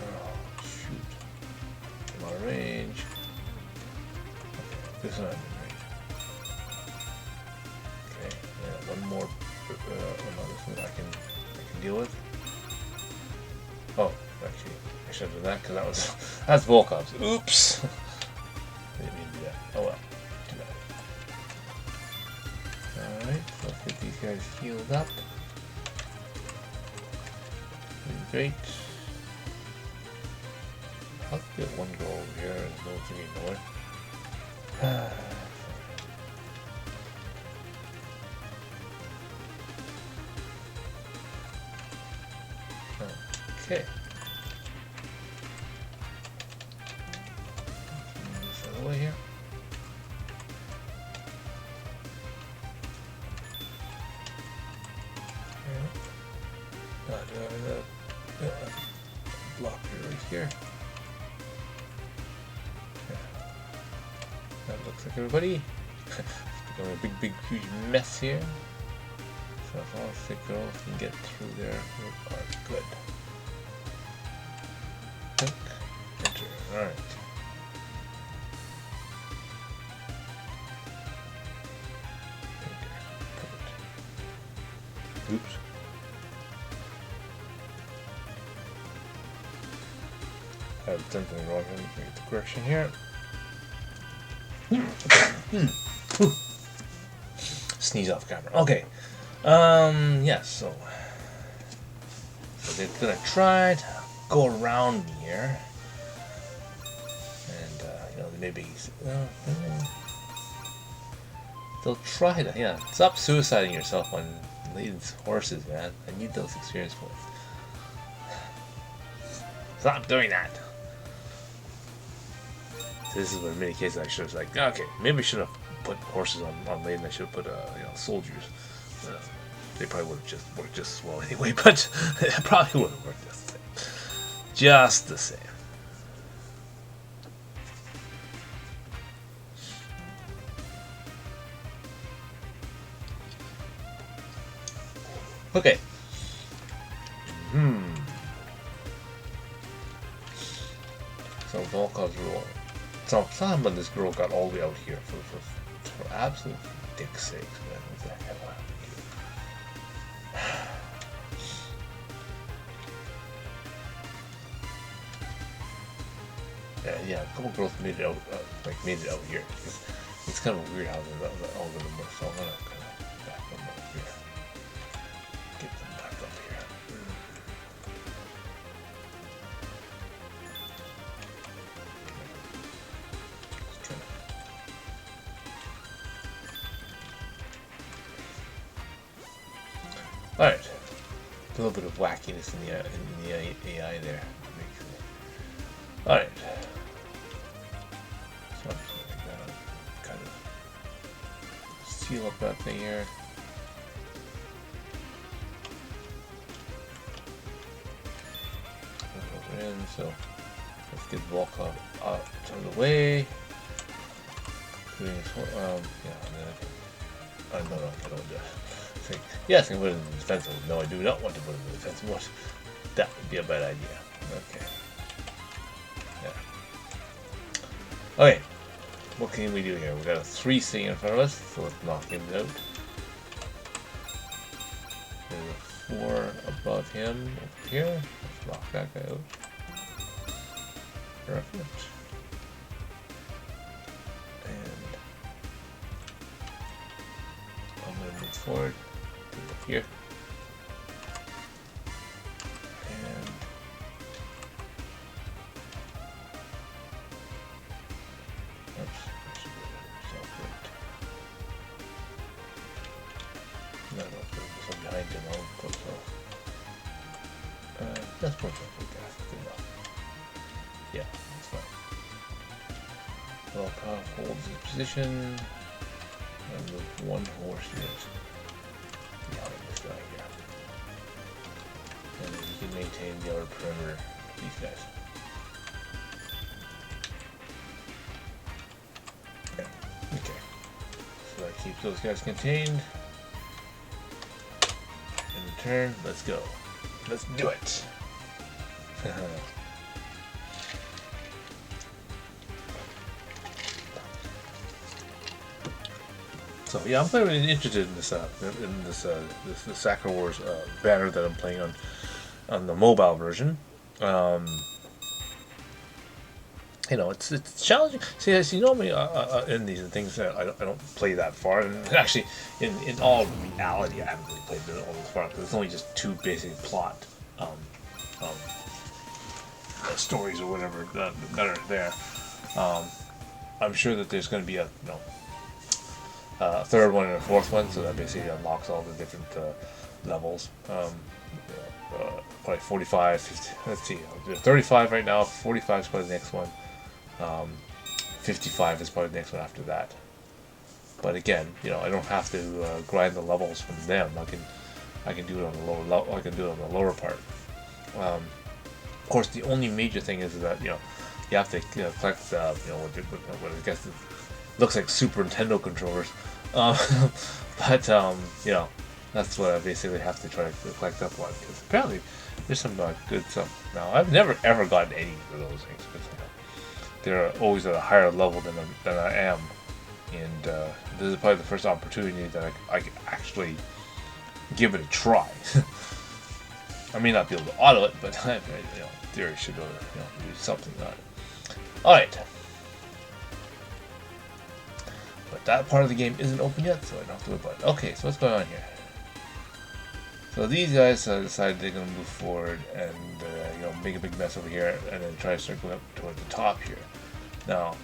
Oh shoot. I'm out of range. Okay, this one I'm in range. Okay, yeah, one more no, this one I can deal with. Oh, actually, I should have done that because that was that's Volkov's. Oops. Didn't mean to do that. Oh well, too bad. All right, so let's get these guys healed up. Great. I'll get one go over here and no one's anymore. Okay. Move this out of the way here. Block here, right here. Yeah. That looks like everybody. It's becoming a big, huge mess here. So if all 6 girls can get through there, we are good. Click, enter. Alright. Oops. I've done something wrong. Let me make the correction here. Sneeze off camera. Okay. Yes, so they're gonna try to go around me here. And, you know, maybe they'll try to, yeah, stop suiciding yourself on these horses, man. I need those experience points. Stop doing that. So this is one of many cases I should have like, okay, maybe I should have put horses on Laden. I should have put, you know, soldiers. They probably would have just worked just as well anyway, but it probably would have worked just the same. Just the same. Okay. So Volkov's rule. So somehow this girl got all the way out here for absolute dick's sakes, man. What the hell happened here? Yeah, a couple girls made it out, made it out here. It's kind of weird how the algorithm works. So I'm gonna kind of back them up here. Get them back up here. Alright, a little bit of wackiness in the AI there. Alright, so I'm just going to kind of seal up that thing here. Over in, so let's get Volkov out of the way. Including his yeah, no, I don't do that. Yes, I can put it in the defensive. No, I do not want to put it in the defensive. What? That would be a bad idea. Okay. Yeah. Okay. What can we do here? We've got a 3 sitting in front of us, so let's knock him out. There's a 4 above him over here. Let's knock that guy out. Perfect. And I'm going to move forward. Here. And oops, I should be able to No, this one behind him. I'll put so. Let's put that like that. Good enough. Yeah, that's fine. Well, Cobb holds his position. And move one horse unit behind this guy here. And then you can maintain the outer perimeter. These guys. Okay. So that keeps those guys contained. In return, let's go. Let's do it. So yeah, I'm quite really interested in this the Sacra Wars banner that I'm playing on the mobile version. You know, it's challenging. See, normally in these things, I don't play that far. And actually, in all reality, I haven't really played all this far because it's only just two basic plot stories or whatever that are there. I'm sure that there's going to be a third one and a fourth one, so that basically unlocks all the different levels. Probably 45, 50. Let's see, 35 right now. 45 is probably the next one. 55 is probably the next one after that. But again, you know, I don't have to grind the levels from them. I can do it on the lower level. I can do it on the lower part. Of course, the only major thing is that you have to collect what I guess looks like Super Nintendo controllers. But you know, that's what I basically have to try to collect up on, because apparently there's some good stuff. Now, I've never ever gotten any of those things because they're always at a higher level than I am, and this is probably the first opportunity that I can actually give it a try. I may not be able to auto it, but in theory should be able to do something on it. All right. But that part of the game isn't open yet, so I don't have to worry about it. Okay, so what's going on here? So these guys decided they're going to move forward and make a big mess over here, and then try to start going up toward the top here. Now,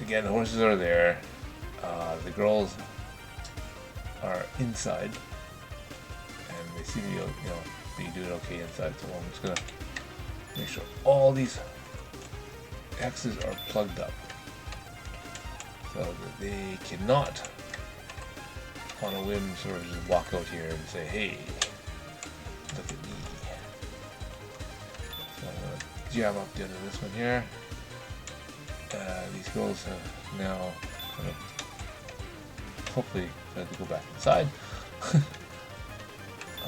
again, the horses are there. The girls are inside, and they seem to be doing okay inside. So I'm just going to make sure all these X's are plugged up, so that they cannot, on a whim, sort of just walk out here and say, "Hey, look at me." So I'm gonna jam up the end of this one here. These girls have now kind of hopefully got to go back inside. I'm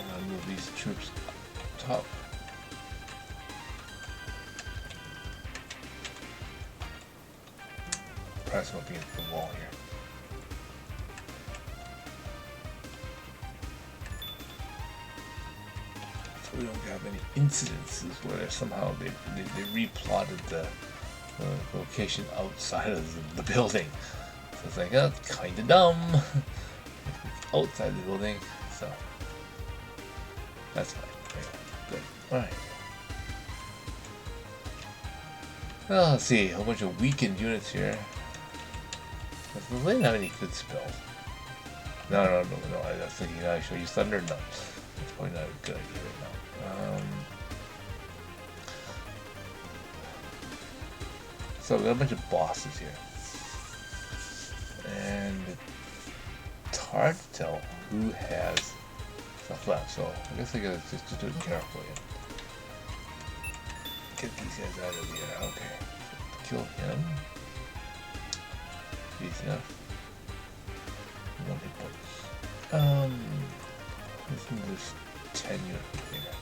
gonna move these troops up top. Press them up against the wall here. So we don't have any incidences where somehow they replotted the location outside of the building. So it's like, that's kind of dumb. Outside the building, so that's fine. Good. Alright. Well, let's see, a whole bunch of weakened units here. They didn't have any good spells. No, I was thinking I should use Thunder. No, that's probably not a good idea right now. So we got a bunch of bosses here, and it's hard to tell who has stuff left. So I guess I gotta just do it carefully. Get these guys out of here. Okay, kill him. Easy enough. One hit point. Let's move this 10 unit here.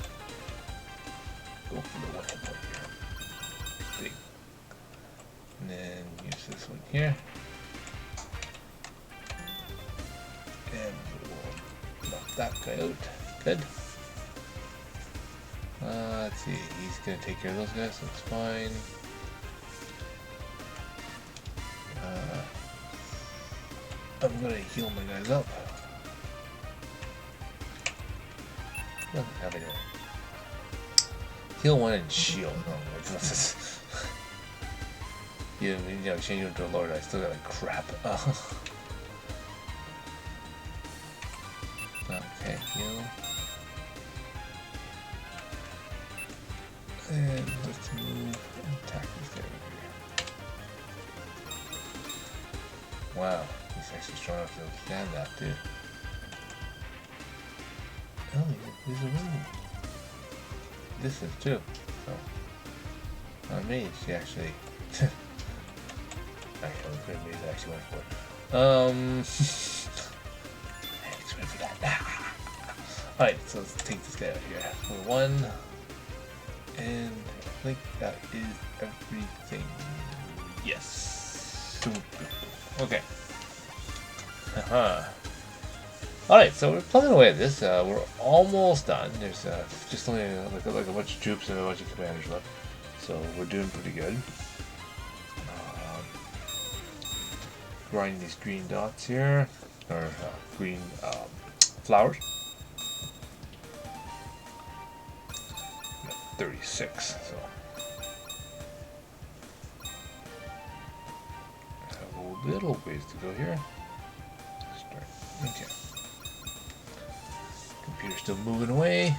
Go for the one hit point here. Big. And then use this one here. And we'll knock that guy out. Good. Let's see. He's gonna take care of those guys, so it's fine. I'm gonna heal my guys up. Doesn't have anyone. Heal one and shield. Oh, what's this? Change him to a lord. I still got like crap. And let's move and attack this guy over here. Wow, he's actually strong enough to withstand that too. Oh, he's a room. This is too. So, mage, he actually. Actually, good mage actually went for it. Thanks for that. Alright, so let's take this guy out here. For one. And I think that is everything. Yes. Okay. Alright, so we're plugging away at this. We're almost done. There's just only like a bunch of troops and a bunch of commanders left. So we're doing pretty good. Grinding these green dots here. Or green flowers. 36, so have a little ways to go here. Start. Okay. Computer's still moving away.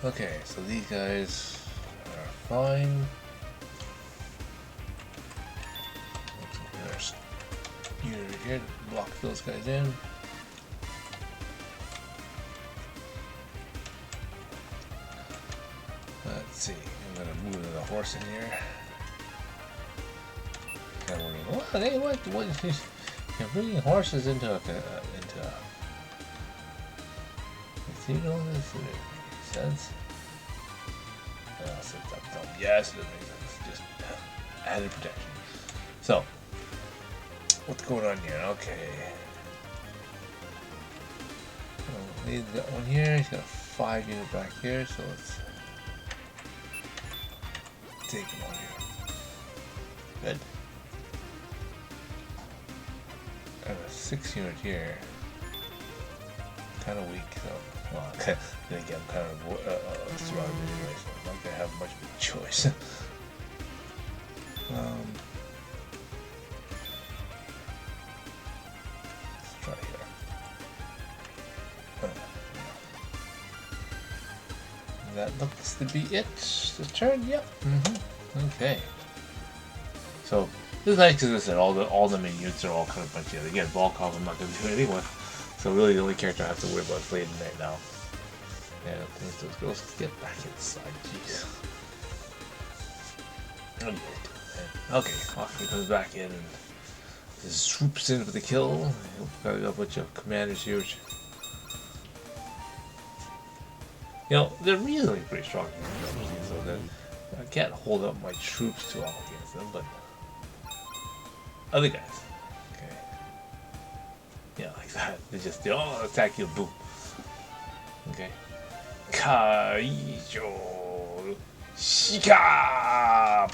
Okay, so these guys are fine. Unit over here to block those guys in. Let's see. I'm gonna move the horse in here. Kind of wondering, what? Hey, what? You're bringing horses into a you know this? Does it make sense? Yes, it makes sense. Just added protection. So. What's going on here? Okay. So he's got one here. He's got a 5 unit back here. So let's take him on here. Good. I have a 6 unit here. Kind of weak, so well. Then again, I'm kind of surrounded anyway, so I'm not gonna have much of a choice. That looks to be it. The turn, yep. Okay. So this is nice because I said all the main units are all kind of bunched together. Again, Volkov I'm not going to do anything with. So really the only character I have to worry about is Lady Knight now. And those girls get back inside. Jeez. Okay, off he comes back in and just swoops in for the kill. Got a bunch of commanders here, which, you know, they're reasonably pretty strong, so that I can't hold up my troops too long against them, but other guys, okay, yeah, like that, they all attack you, boom, okay, Kaijo Shika.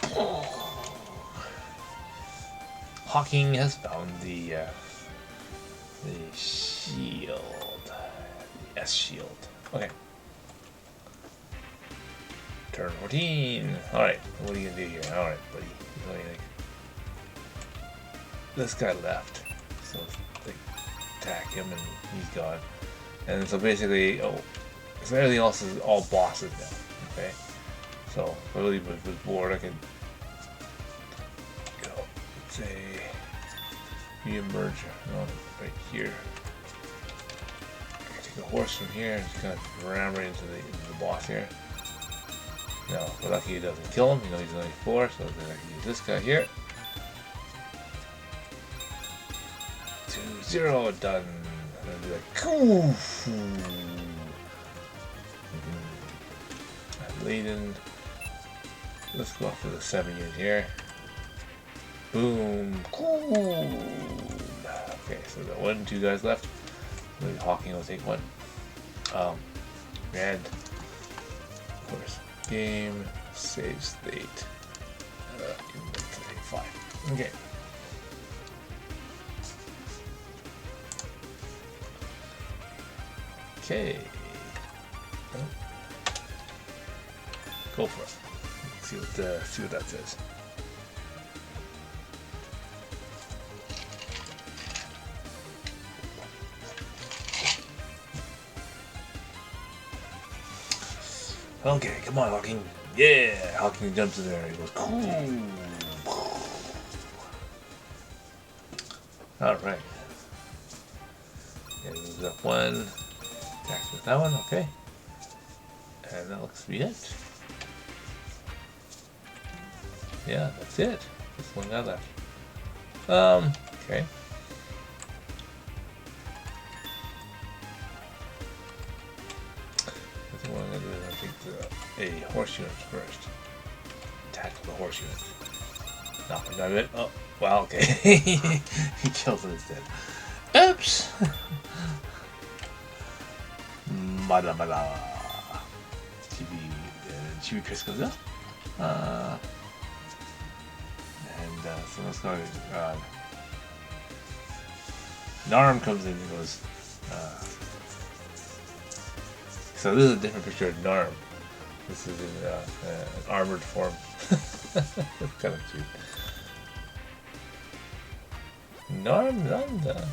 Hawking has found the shield, the S shield, okay. Turn 14. Alright, what are you gonna do here? Alright, buddy. What do you think? This guy left. So they attack him and he's gone. And so basically, so everything else is all bosses now. Okay? So really with board I can go, let's say re-emerge right here. I can take a horse from here and just kind of ram right into the boss here. No, we're lucky he doesn't kill him. You know he's only 4, so then I can use this guy here. 2-0, done. And I'll be like, cool. Laden. Let's go off to the 7 unit here. Boom. Cool. Okay, so we got 2 guys left. Maybe Hawking will take one. And of course. Game, save state, inventory 5. Okay. Okay. Go for it. See what that says. Okay, come on, Hawking. Yeah, Hawking jumps in there. He goes, cool. All right. And moves up one. Attacks with that one. Okay. And that looks to be it. Yeah, that's it. Just one guy left. Okay. What I'm gonna do is I think a horse unit first. Tackle the horse unit. No, not it. Oh, well, okay. He kills it instead. Oops! Mada. Chibi Chris goes up. So let's go. Narm comes in and goes. So this is a different picture of Narm. This is in an armored form. It's kind of cute. Narm Nanda.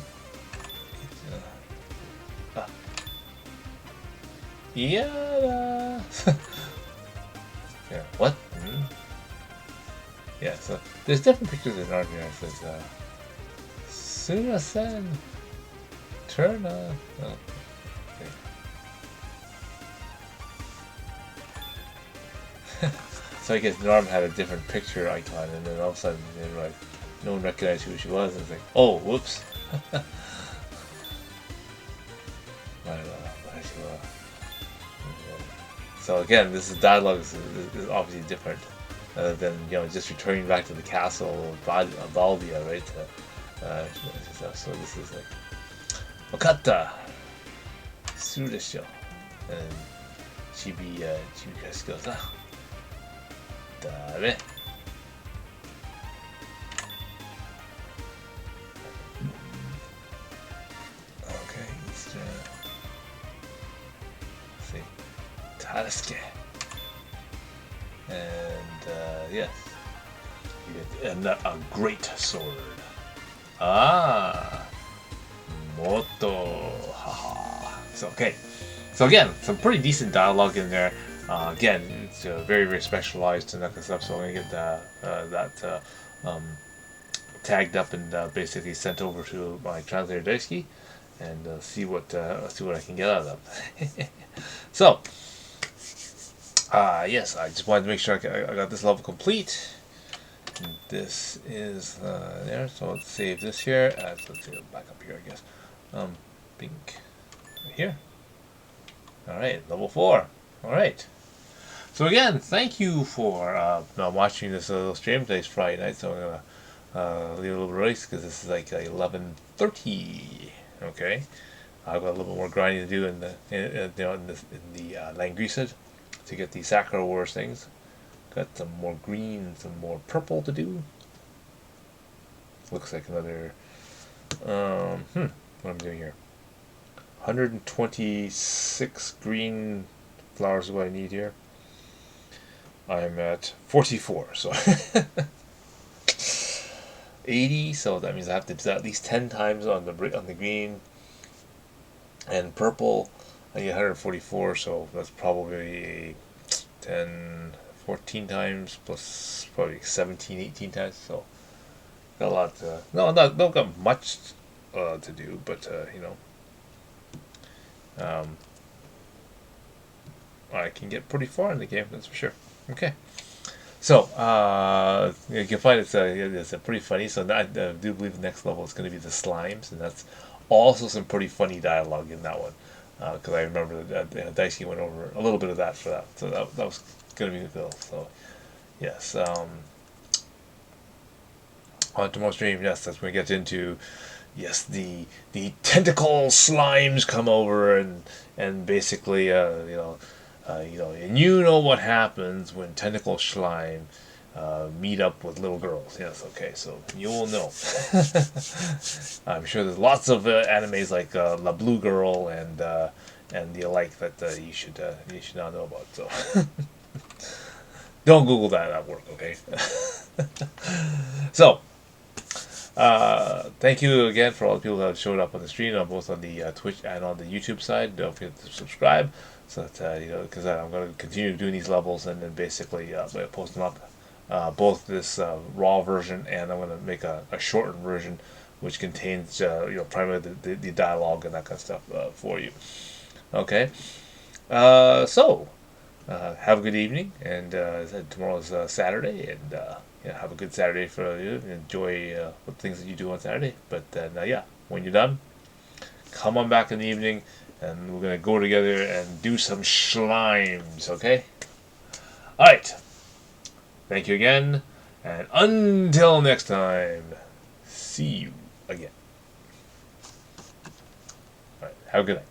Yeah. Yeah. What? Yeah. So there's different pictures in Narm here. It says Suna-san, turn on. Oh. So I guess Norm had a different picture icon, and then all of a sudden, like, no one recognized who she was, and it's like, oh, whoops. So again, this is dialogue is obviously different than just returning back to the castle of Baldia, right? So this is like, Wakata, Suru desho, and Chibi Chris goes, ah. Okay, let's see. Tadasuke. And yes. You get a great sword. Ah, Moto. Haha. So okay. So again, some pretty decent dialogue in there. Again, it's very, very specialized and that kind of stuff, so I'm going to get that tagged up and basically sent over to my translator Daisuke and see what I can get out of them. So, yes, I just wanted to make sure I got this level complete. And this is there, so let's save this here. Let's see, back up here, I guess. Pink, right here. Alright, level 4. Alright. So again, thank you for watching this little stream. Today's Friday night, so I'm gonna leave a little race because this is like 11:30. Okay, I've got a little bit more grinding to do in the Langrisser to get the Sakura Wars things. Got some more green, some more purple to do. Looks like another. What am I doing here? 126 green flowers is what I need here. I'm at 44, so 80. So that means I have to do that at least 10 times on the green and purple. I get 144, so that's probably 10, 14 times plus probably 17, 18 times. So got a lot. Don't got much to do, but I can get pretty far in the game. That's for sure. Okay, so you can find it's a pretty funny. So I do believe the next level is going to be the slimes, and that's also some pretty funny dialogue in that one. Because I remember that Daisuke went over a little bit of that for that. So that was going to be good. So yes, on tomorrow's stream, yes, that's when we get into. Yes, the tentacle slimes come over and basically and you know what happens when tentacle slime meet up with little girls. Yes, okay, so you will know. I'm sure there's lots of animes like La Blue Girl and the like that you should not know about. So Don't Google that at work, okay? So, thank you again for all the people that have showed up on the stream, on both on the Twitch and on the YouTube side. Don't forget to subscribe, so that because I'm going to continue doing these levels and then basically post them up, both this raw version and I'm going to make a shortened version, which contains primarily the dialogue and that kind of stuff for you. Okay, so have a good evening, and as I said, tomorrow's Saturday, and have a good Saturday for you. Enjoy the things that you do on Saturday. But then, yeah, when you're done, come on back in the evening, and we're gonna go together and do some slimes. Okay? All right. Thank you again, and until next time, see you again. All right. Have a good night.